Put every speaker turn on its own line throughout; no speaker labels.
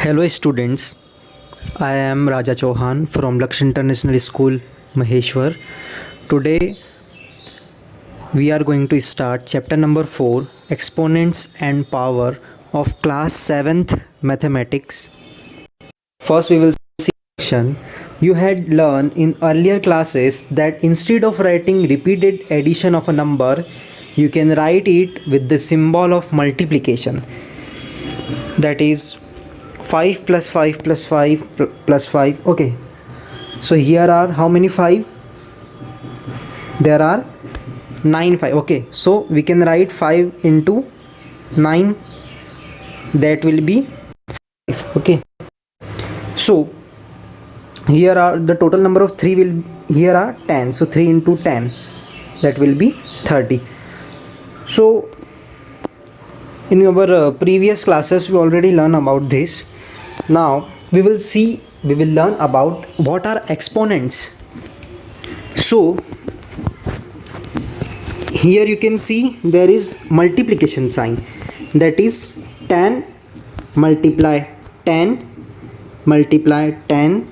Hello students, I am Raja Chauhan from Lakshya International School, Maheshwar. Today we are going to start chapter number 4, Exponents and Power of class 7th Mathematics. First we will see section. You had learned in earlier classes that instead of writing repeated addition of a number, you can write it with the symbol of multiplication. That is 5 plus 5 plus 5 plus 5. Okay, so here are how many 5? There are 9 5. Okay, so we can write 5 into 9, that will be 5. Okay, so here are the total number of 3 will, here are 10, so 3 into 10, that will be 30. So in our previous classes we already learned about this. Now we will learn about what are exponents. So here you can see there is multiplication sign, that is 10 multiply 10 multiply 10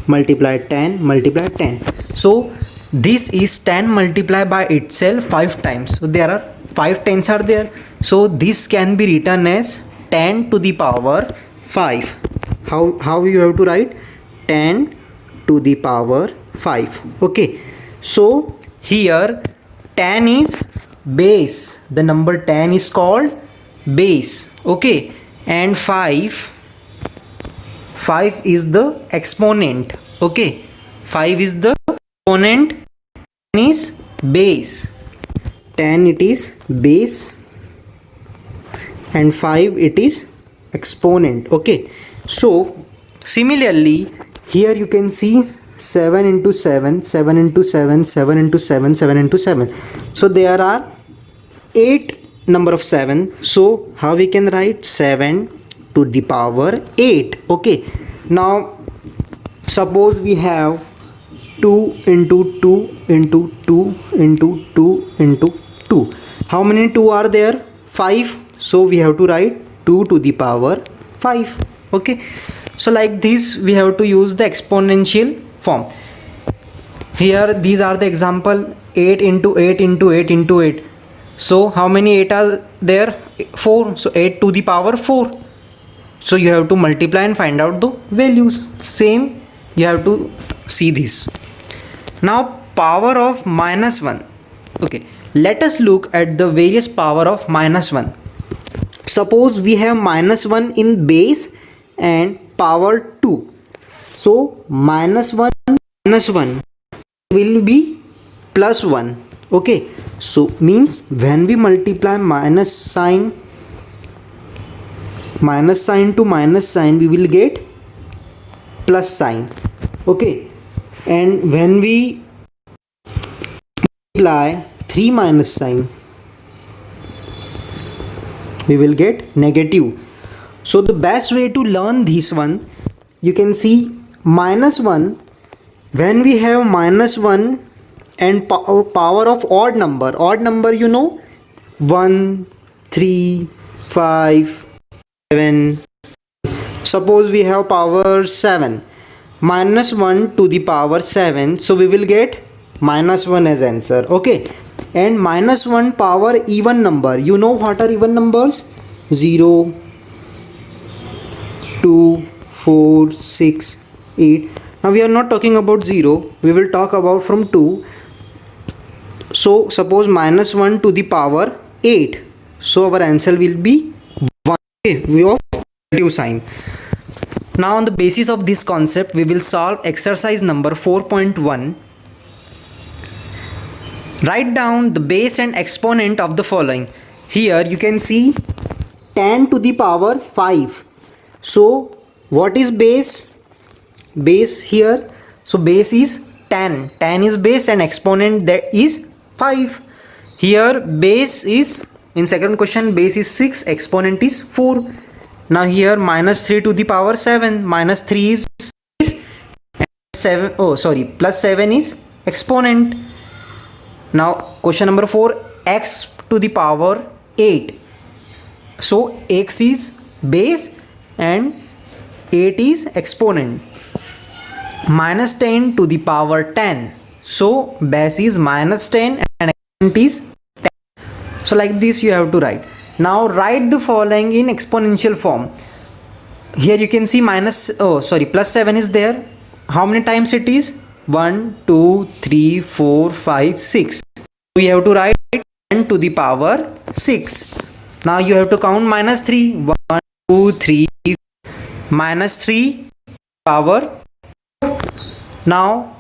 multiply 10 multiply 10. So this is 10 multiplied by itself 5 times. So there are 5 tens are there. So this can be written as 10 to the power 5. How you have to write? 10 to the power 5. Okay, so here 10 is base, the number 10 is called base. Okay, and 5 is the exponent. Okay, 5 is the exponent, 10 is base, 10 it is base, and 5 it is exponent. Okay, so similarly here you can see 7 into 7, 7 into 7, 7 into 7, 7 into 7. So there are 8 number of 7. So how we can write? 7 to the power 8. Okay, now suppose we have 2 into 2 into 2 into 2 into 2. How many 2 are there? 5. So we have to write 2 to the power 5. Okay, so like this we have to use the exponential form. Here these are the example: 8 into 8 into 8 into 8. So how many 8 are there? 4. So 8 to the power 4. So you have to multiply and find out the values. Same you have to see this. Now power of minus 1. Okay, let us look at the various power of minus 1. Suppose we have minus 1 in base and power 2. So minus 1 will be plus 1. Okay, so means when we multiply minus sign to minus sign, we will get plus sign. Okay, and when we multiply 3 minus sign, we will get negative. So the best way to learn this one, you can see minus 1, when we have minus 1 and power of odd number you know, 1 3 5 7. Suppose we have power 7, minus 1 to the power 7, so we will get minus 1 as answer. Okay, and minus 1 power even number, you know what are even numbers? 0 2 4 6 8. Now we are not talking about 0, we will talk about from 2. So suppose minus 1 to the power 8, so our answer will be 1. Okay, we have negative sign. Now on the basis of this concept, we will solve exercise number 4.1. Write down the base and exponent of the following. Here you can see 10 to the power 5. So what is base? Base here, so base is 10. 10 is base and exponent that is 5. Here base is, in second question, base is 6, exponent is 4. Now here minus 3 to the power 7, minus 3 is 7, plus 7 is exponent. Now question number 4, x to the power 8. So x is base and 8 is exponent. Minus 10 to the power 10. So base is minus 10 and exponent is 10. So like this you have to write. Now write the following in exponential form. Here you can see plus 7 is there. How many times it is? 1, 2, 3, 4, 5, 6. We have to write 10 to the power 6. Now you have to count minus 3. 1, 2, 3, minus 3 power. Now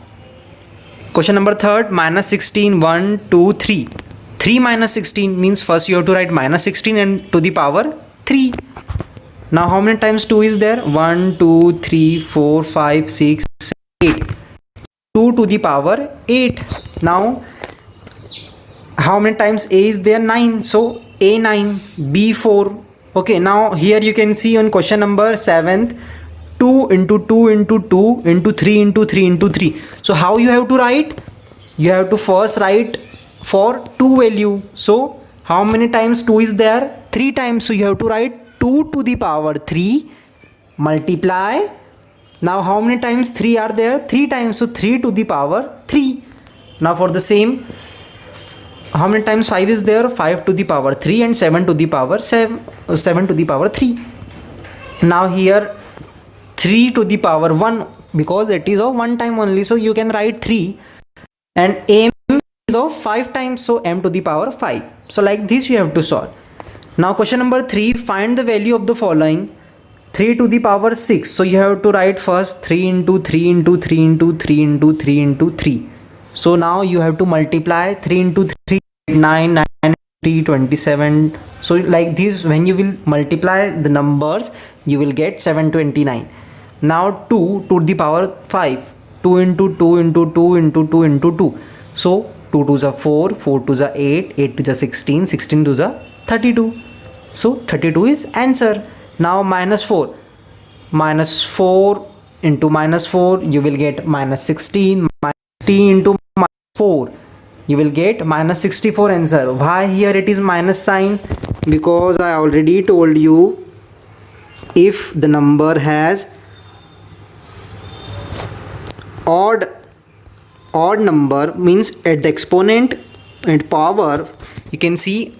question number 3, minus 16. 1, 2, 3. 3 minus 16 means first you have to write minus 16 and to the power 3. Now how many times 2 is there? 1, 2, 3, 4, 5, 6, 8. 2 to the power 8. Now how many times a is there? 9. So a 9, b 4. Okay, now here you can see on question number 7, 2 into 2 into 2 into 3 into 3 into 3. So how you have to write? You have to first write for 2 value. So how many times 2 is there? 3 times. So you have to write 2 to the power 3 multiply. Now how many times 3 are there? 3 times. So 3 to the power 3. Now for the same, how many times 5 is there? 5 to the power 3 and 7 to the power 7 to the power 3. Now here 3 to the power 1, because it is of 1 time only, so you can write 3, and m is of 5 times, so m to the power 5. So like this you have to solve. Now question number 3, find the value of the following. 3 to the power 6. So you have to write first 3 into 3 into 3 into 3 into 3 into 3. So now you have to multiply 3 into 3, 9, 9, 3, 27. So like this, when you will multiply the numbers, you will get 729. Now 2 to the power 5. 2 into 2 into 2 into 2 into 2. So 2 to the 4, 4 to the 8, 8 to the 16, 16 to the 32. So 32 is answer. Now minus 4. Minus 4 into minus 4, you will get minus 16. Minus 16 into minus 4, you will get minus 64 answer. Why here it is minus sign? Because I already told you, if the number has odd number, means at the exponent and power, you can see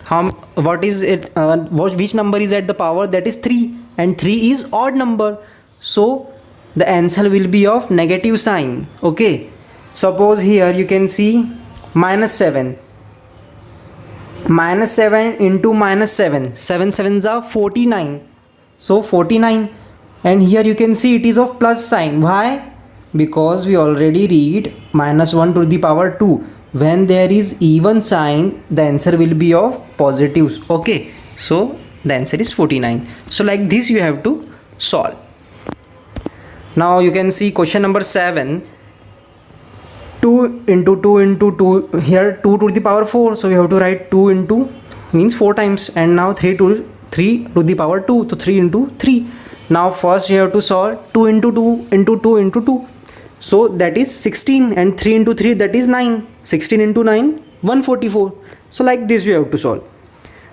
what is it, which number is at the power, that is 3, and 3 is odd number, so the answer will be of negative sign. Okay, suppose here you can see minus 7. Minus 7 into minus 7, 7 sevens are 49, so 49, and here you can see it is of plus sign. Why? Because we already read minus 1 to the power 2. When there is even sign, the answer will be of positives. Okay, so the answer is 49. So like this you have to solve. Now you can see question number 7. 2 into 2 into 2, here 2 to the power 4, so we have to write 2 into means 4 times, and now 3 to the power 2, so 3 into 3. Now first you have to solve 2 into 2 into 2 into 2, so that is 16, and 3 into 3, that is 9. 16 into 9, 144. So like this you have to solve.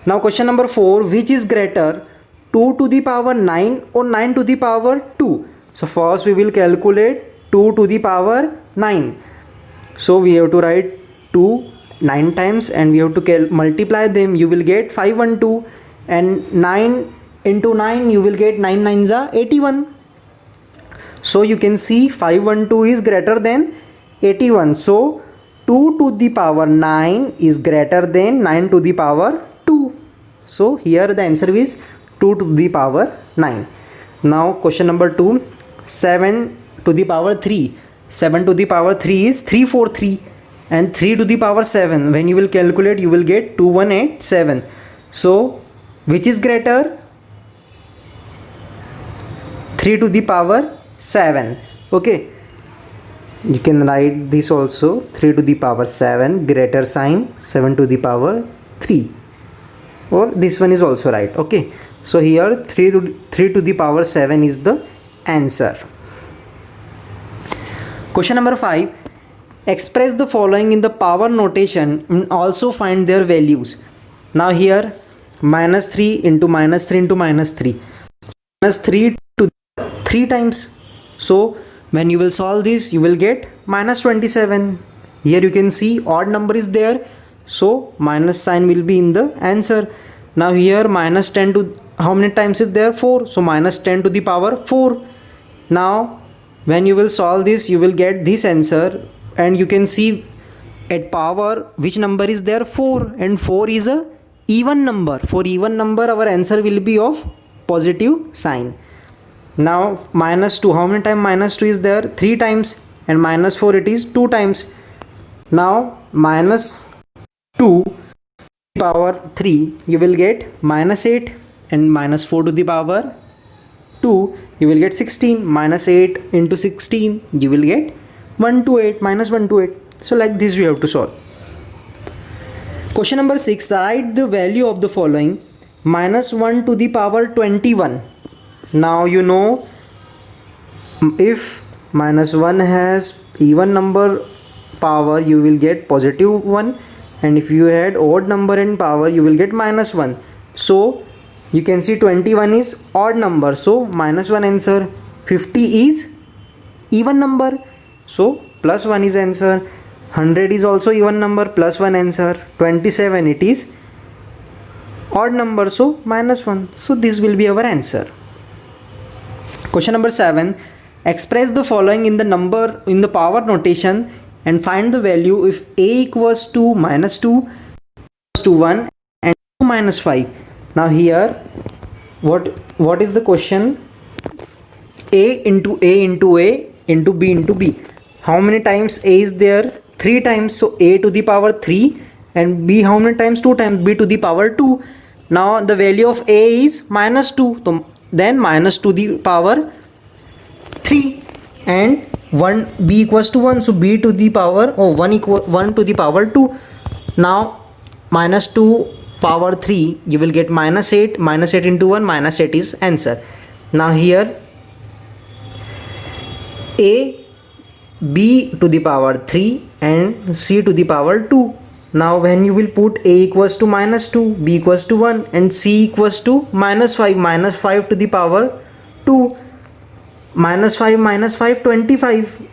Now question number 4, which is greater, 2 to the power 9 or 9 to the power 2? So first we will calculate 2 to the power 9. So we have to write 2 9 times, and we have to multiply them. You will get 512, and 9 into 9, you will get 9 9s are 81. So you can see 512 is greater than 81. So 2 to the power 9 is greater than 9 to the power 2. So here the answer is 2 to the power 9. Now question number 2, 7 to the power 3. 7 to the power 3 is 343, and 3 to the power 7, when you will calculate, you will get 2187. So which is greater? 3 to the power 7. Okay, you can write this also, 3 to the power 7 greater sign 7 to the power 3, or this one is also right. Okay, so here 3 to the power 7 is the answer. Question number 5, express the following in the power notation and also find their values. Now here minus 3 into minus 3 into minus 3, minus 3 to 3 times. So when you will solve this, you will get minus 27. Here you can see odd number is there, so minus sign will be in the answer. Now here minus 10 to how many times is there? 4. So minus 10 to the power 4. Now when you will solve this, you will get this answer, and you can see at power which number is there? 4, and 4 is a even number. For even number our answer will be of positive sign. Now minus 2, how many times minus 2 is there? 3 times, and minus 4 it is 2 times. Now minus 2 to the power 3, you will get minus 8, and minus 4 to the power 2, you will get 16. Minus 8 into 16, you will get 128, minus 128. So like this we have to solve. Question number 6, write the value of the following: minus 1 to the power 21. Now you know, if minus 1 has even number power, you will get positive 1, and if you add odd number in power, you will get minus 1. So you can see 21 is odd number, so minus 1 answer. 50 is even number, so plus 1 is answer. 100 is also even number, plus 1 answer. 27 it is odd number, so minus 1. So this will be our answer. Question number 7, express the following in the power notation and find the value if a equals to minus 2, equals to 1, and 2 minus 5. Now here what is the question? A into A into A into B into B. How many times A is there? 3 times. So A to the power 3, and B how many times? 2 times. B to the power 2. Now the value of A is minus 2. So then minus to the power 3, and 1 B equals to 1. So B to the power 1 to the power 2. Now minus 2 power 3, you will get minus 8. Minus 8 into 1, minus 8 is answer. Now here A, B to the power 3, and C to the power 2. Now when you will put A equals to minus 2, B equals to 1, and C equals to minus 5, minus 5 to the power 2, minus 5, 25.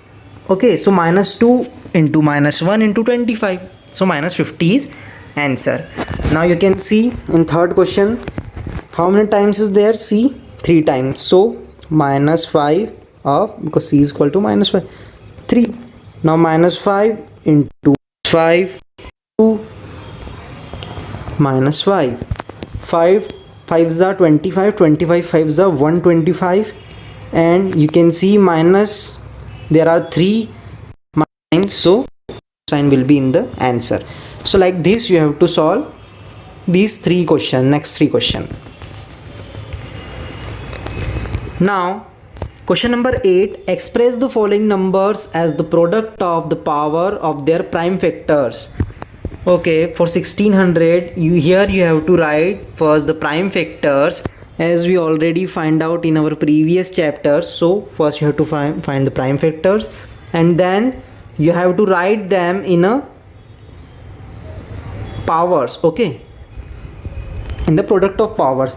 Okay, so minus 2 into minus 1 into 25. So minus 50 is answer. Now you can see in third question, how many times is there? C, 3 times. So minus 5 of, because C is equal to minus 5, 3. Now minus 5 into 5, 2, minus 5. 5 5s are 25, 25 5s are 125, and you can see minus, there are 3 minus, so sign will be in the answer. So like this you have to solve these 3 questions, next 3 questions. Now question number 8, express the following numbers as the product of the power of their prime factors. Okay, for 1600, you have to write first the prime factors, as we already find out in our previous chapters. So first you have to find the prime factors, and then you have to write them in a powers. Okay, in the product of powers,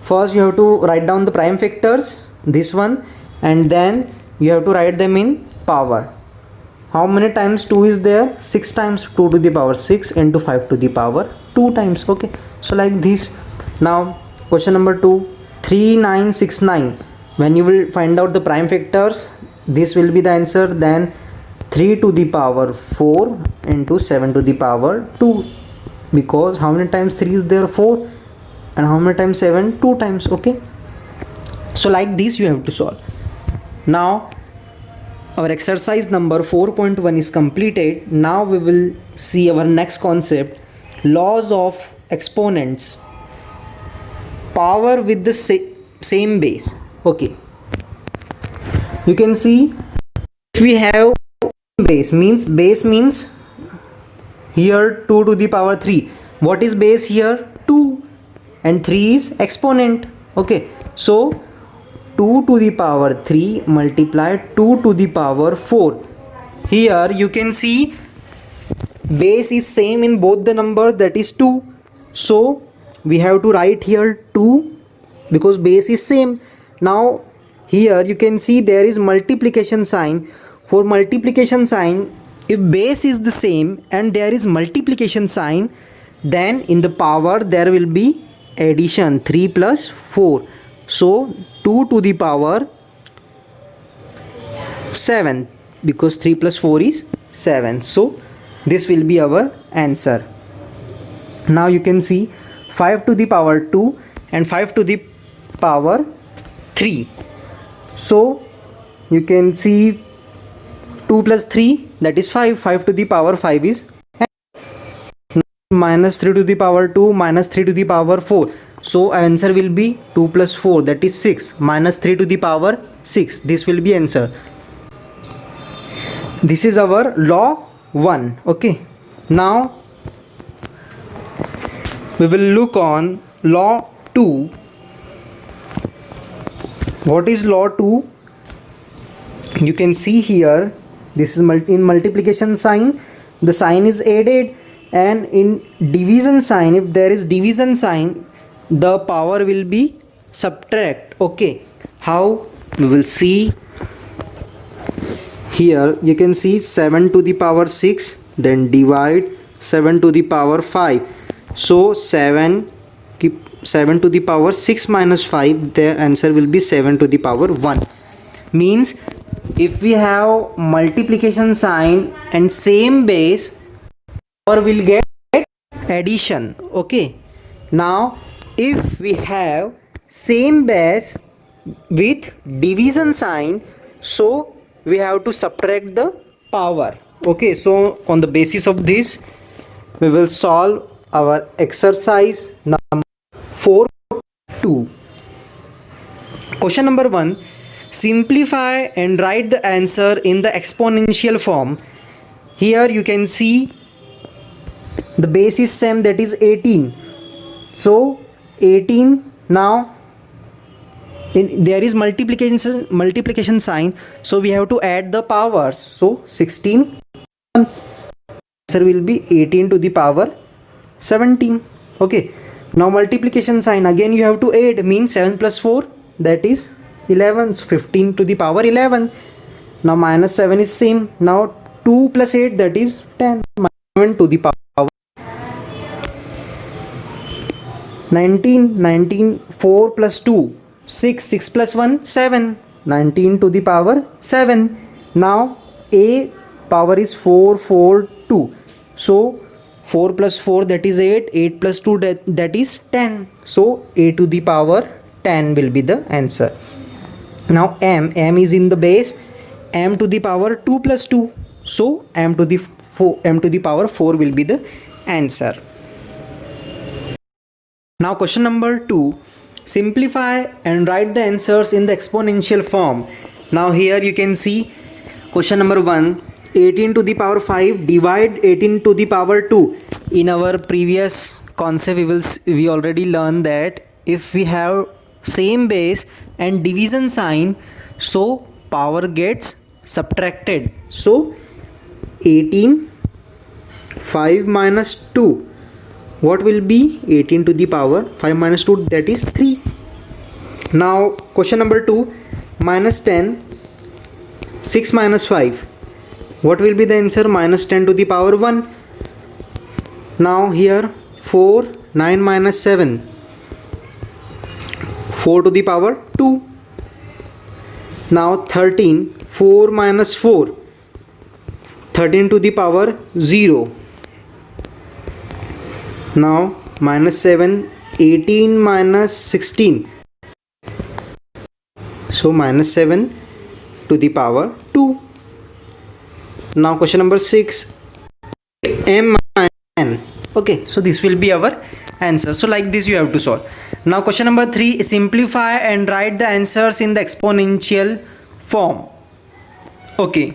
first you have to write down the prime factors, this one, and then you have to write them in power. How many times 2 is there? 6 times. 2 to the power 6 into 5 to the power 2 times. Okay, so like this. Now question number 2, 3969. When you will find out the prime factors, this will be the answer. Then 3 to the power 4 into 7 to the power 2, because how many times 3 is there? 4, and how many times 7? 2 times. Okay, so like this you have to solve. Now our exercise number 4.1 is completed. Now we will see our next concept, laws of exponents, power with the same base. Okay, you can see if we have base means here 2 to the power 3. What is base here? 2, and 3 is exponent. Okay, so 2 to the power 3 multiplied 2 to the power 4. Here you can see base is same in both the numbers, that is 2. So we have to write here 2 because base is same. Now here you can see there is multiplication sign. For multiplication sign, if base is the same and there is multiplication sign, then in the power there will be addition, 3 plus 4. So 2 to the power 7, because 3 plus 4 is 7. So this will be our answer. Now you can see 5 to the power 2 and 5 to the power 3. So you can see 2 plus 3, that is 5. 5 to the power 5 is minus 3 to the power 2 minus 3 to the power 4. So answer will be 2 plus 4, that is 6, minus 3 to the power 6. This will be answer. This is our law 1. Okay, now we will look on law 2. What is law 2? You can see here, this is in multiplication sign, the sign is added, and in division sign, if there is division sign, the power will be subtract. Okay, how? We will see. Here you can see 7 to the power 6, then divide 7 to the power 5. So 7 to the power 6 minus 5, their answer will be 7 to the power 1. Means if we have multiplication sign and same base, power will get addition. Okay, now if we have same base with division sign, so we have to subtract the power. Okay, so on the basis of this we will solve our exercise number 4.2. Question number 1, simplify and write the answer in the exponential form. Here you can see the base is same, that is 18. So 18, now there is multiplication sign, so we have to add the powers. So 16, answer will be 18 to the power 17. Okay, now multiplication sign, again you have to add, means 7 plus 4, that is 11. So 15 to the power 11. Now minus 7 is same. Now 2 plus 8, that is 10. 7 to the power 19. 4 plus 2, 6. 6 plus 1, 7. 19 to the power 7. Now a power is 4, 4, 2. So 4 plus 4, that is 8. 8 plus 2, that is 10. So a to the power 10 will be the answer. Now m is in the base, m to the power 2 plus 2. So m to the power 4 will be the answer. Now question number 2, simplify and write the answers in the exponential form. Now here you can see question number 1, 18 to the power 5 divide 18 to the power 2. In our previous concept we already learned that if we have same base and division sign, so power gets subtracted. So 18, 5 minus 2, what will be 18 to the power 5 minus 2, that is 3. Now question number 2, minus 10, 6 minus 5, what will be the answer? Minus 10 to the power 1. Now here 4, 9 minus 7, 4 to the power 2. Now 13, 4 minus 4, 13 to the power 0. Now minus 7, 18 minus 16, so minus 7 to the power 2. Now question number 6, m minus n. Okay, so this will be our answer. So like this you have to solve. Now question number 3, simplify and write the answers in the exponential form. Okay,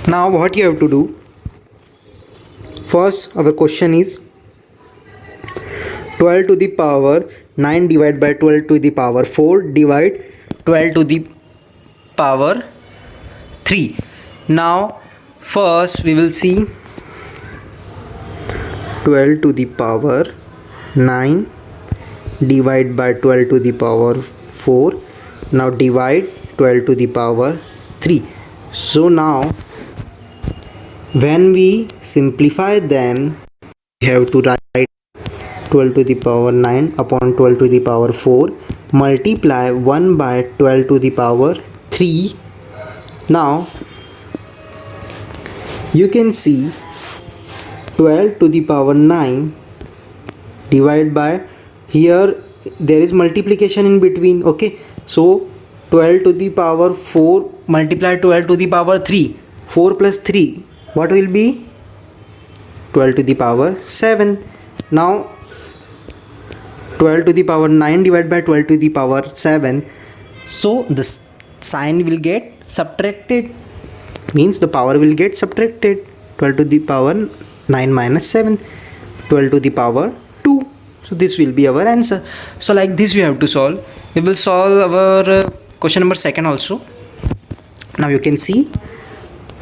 now what you have to do, first our question is 12 to the power 9 divided by 12 to the power 4 divide 12 to the power 3. Now first we will see 12 to the power 9 divided by 12 to the power 4 Now divide 12 to the power 3. So now when we simplify them, we have to write 12 to the power 9 upon 12 to the power 4, multiply 1 by 12 to the power 3. Now you can see 12 to the power 9 divided by, here there is multiplication in between, okay, so 12 to the power 4 multiply 12 to the power 3, 4 plus 3, what will be? 12 to the power 7. Now 12 to the power 9 divided by 12 to the power 7, so the sign will get subtracted, means the power will get subtracted. 12 to the power 9 minus 7, 12 to the power 2. So this will be our answer. So like this we have to solve. We will solve our question number 2 also. Now you can see,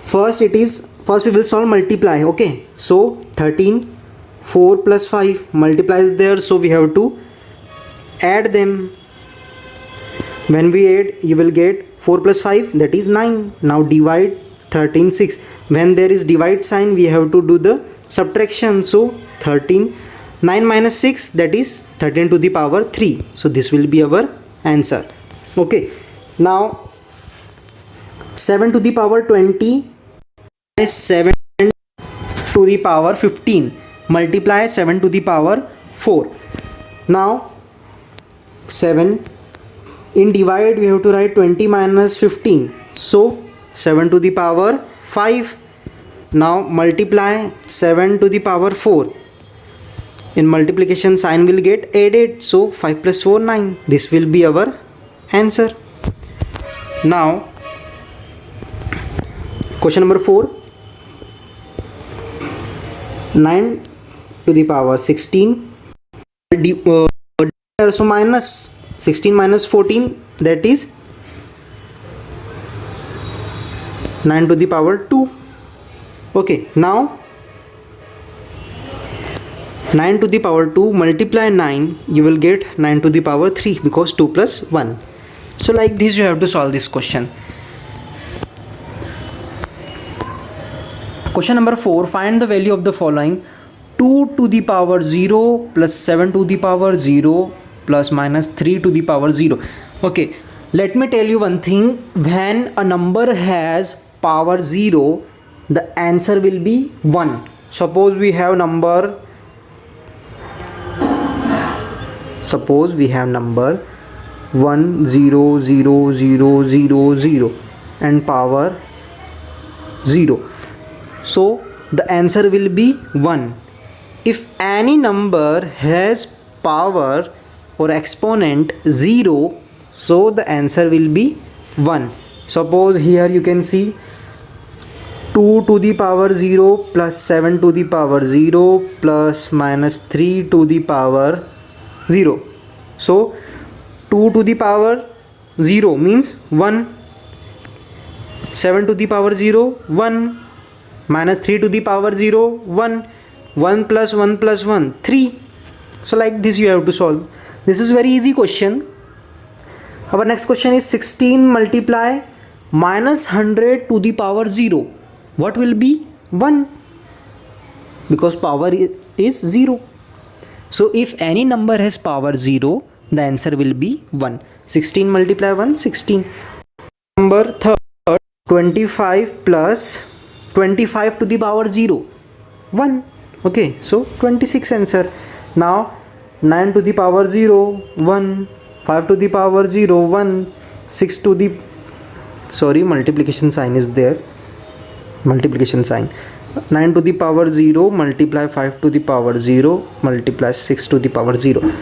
first we will solve multiply, okay, so 13, 4 plus 5 multiply is there, so we have to add them. When we add, you will get 4 plus 5, that is 9. Now divide 13, 6. When there is divide sign, we have to do the subtraction. So 13, 9 minus 6, that is 13 to the power 3. So this will be our answer. Okay. Now 7 to the power 20 is 7 to the power 15. Multiply 7 to the power 4. Now 7 in divide, we have to write 20 minus 15. So 7 to the power 5. Now multiply 7 to the power 4. In multiplication sign will get added. So 5 plus 4, 9. This will be our answer. Now question number 4. 9 to the power 16. So minus 16 minus 14, that is 9 to the power 2. Okay, now 9 to the power 2 multiply 9, you will get 9 to the power 3, because 2 plus 1. So like this you have to solve this question. Question number 4. Find the value of the following: 2 to the power 0 plus 7 to the power 0 plus minus 3 to the power 0. Okay, let me tell you one thing. When a number has power 0, the answer will be 1. Suppose we have number 1 0 0 0 0 0 and power 0. So the answer will be 1. If any number has power or exponent 0, so the answer will be 1. Suppose here you can see 2 to the power 0 plus 7 to the power 0 plus minus 3 to the power 0. So 2 to the power 0 means 1, 7 to the power 0 1, minus 3 to the power 0 1, 1 plus 1 plus 1 3. So like this you have to solve. This is very easy question. Our next question is 16 multiply minus 100 to the power 0. What will be? 1, because power is 0. So if any number has power 0, the answer will be 1. 16 multiply 1, 16. Number 3, 25 plus 25 to the power 0, 1. Okay, so 26 answer. Now 9 to the power 0, 1, 5 to the power 0, 1, 6 to the, sorry, multiplication sign is there, multiplication sign. 9 to the power 0 multiply 5 to the power 0 multiply 6 to the power 0.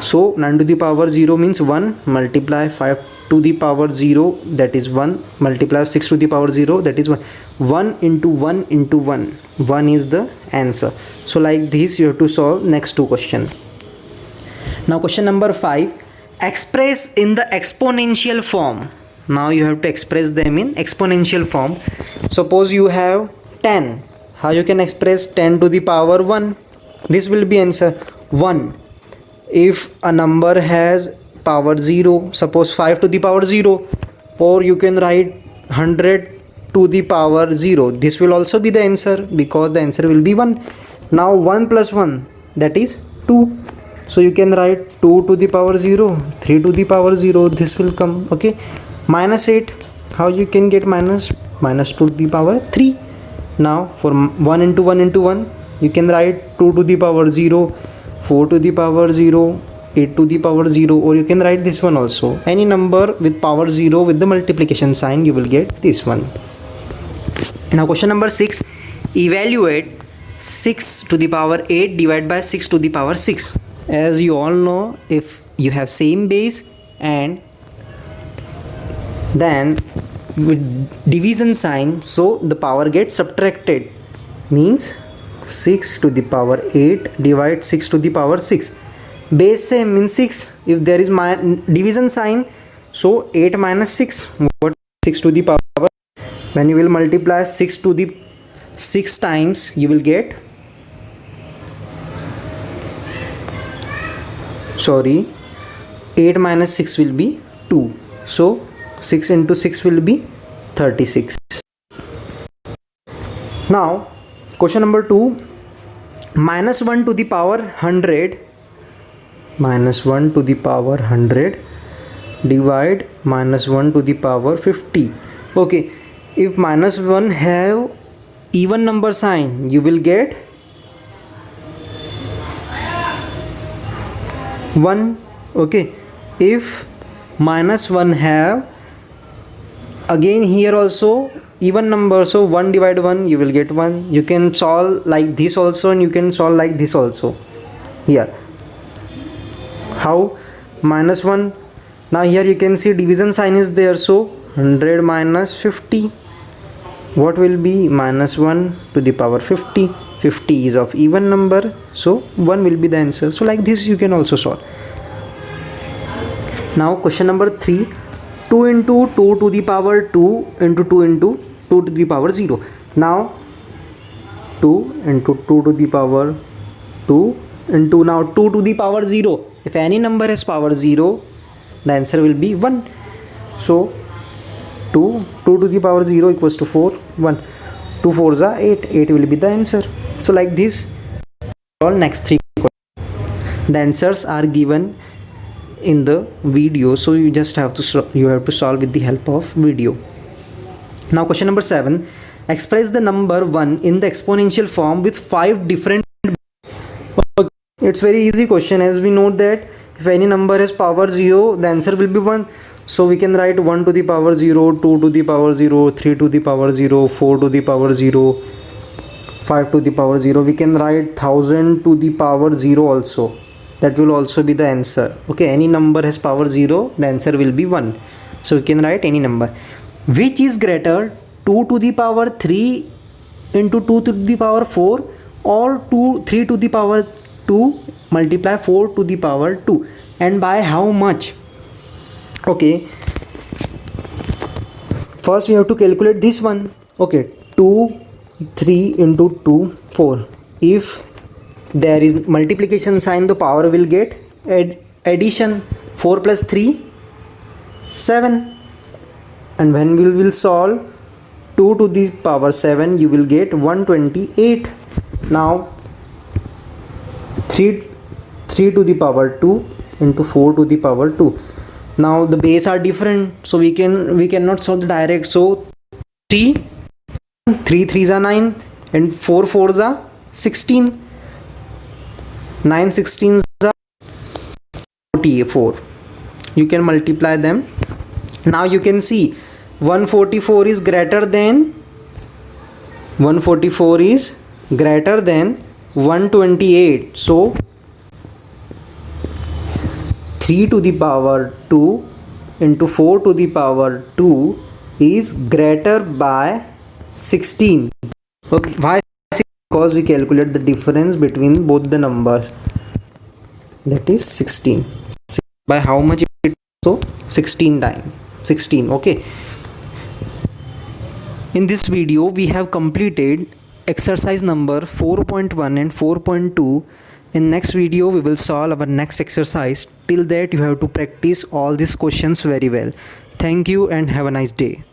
So 9 to the power 0 means 1, multiply 5 to the power 0, that is 1, multiply 6 to the power 0, that is 1. 1 into 1 into 1, 1 is the answer. So like this you have to solve next two questions. Now question number 5, express in the exponential form. Now you have to express them in exponential form. Suppose you have 10. How you can express 10 to the power 1? This will be answer 1. If a number has power 0, suppose 5 to the power 0, or you can write 100 to the power 0. This will also be the answer because the answer will be 1. Now 1 plus 1, that is 2. So you can write 2 to the power 0, 3 to the power 0, this will come. Okay, minus 8, how you can get minus 2 to the power 3. Now for 1 into 1 into 1, you can write 2 to the power 0, 4 to the power 0, 8 to the power 0, or you can write this one also. Any number with power 0 with the multiplication sign, you will get this one. Now question number 6, evaluate 6 to the power 8 divided by 6 to the power 6. As you all know, if you have same base and then with division sign, so the power gets subtracted, means 6 to the power 8 divide 6 to the power 6. Base same means 6. If there is division sign, so 8 minus 6, what 6 to the power? When you will multiply 6 to the 6 times, you will get 8 minus 6 will be 2. So 6 into 6 will be 36. Now question number 2, minus 1 to the power 100, minus 1 to the power 100 divide minus 1 to the power 50. Okay, if minus 1 have even number sign, you will get 1. Okay, if minus 1 have again here also even number, so 1 divide 1, you will get 1. You can solve like this also, and you can solve like this also. Here how minus 1, now here you can see division sign is there, so 100 minus 50, what will be minus 1 to the power 50. 50 is of even number, so 1 will be the answer. So like this you can also solve. Now question number 3, 2 into 2 to the power 2 into 2 into 2 to the power 0. Now 2 into 2 to the power 2 into now 2 to the power 0. If any number has power 0, the answer will be 1. So 2 to the power 0 equals to 4, 1. 2 4s are 8, 8 will be the answer. So like this, all next 3 questions. The answers are given in the video, so you just have to solve with the help of video. Now question number 7, express the number 1 in the exponential form with 5 different. It's very easy question, as we know that if any number has power 0, the answer will be 1. So we can write 1 to the power 0, 2 to the power 0, 3 to the power 0, 4 to the power 0, 5 to the power 0. We can write 1000 to the power 0 also. That will also be the answer. Okay, any number has power 0, the answer will be 1. So we can write any number. Which is greater, 2 to the power 3 into 2 to the power 4, or 3 to the power 2 multiply 4 to the power 2, and by how much? Okay, first we have to calculate this one. Okay, 2 3 into 2 4. If there is multiplication sign, the power will get addition. 4 plus 3 7, and when we will solve 2 to the power 7, you will get 128. Now 3 to the power 2 into 4 to the power 2. Now the base are different, so we cannot solve the direct. So 3 3s are 9, and 4 4s are 16. 9 16s are 44. You can multiply them. Now you can see 144 is greater than 128. So 3 to the power 2 into 4 to the power 2 is greater by 16. Okay, why? Because we calculate the difference between both the numbers, that is 16. By how much it is? So 16 times 16. Okay, in this video we have completed exercise number 4.1 and 4.2 In next video we will solve our next exercise. Till that you have to practice all these questions very well. Thank you and have a nice day.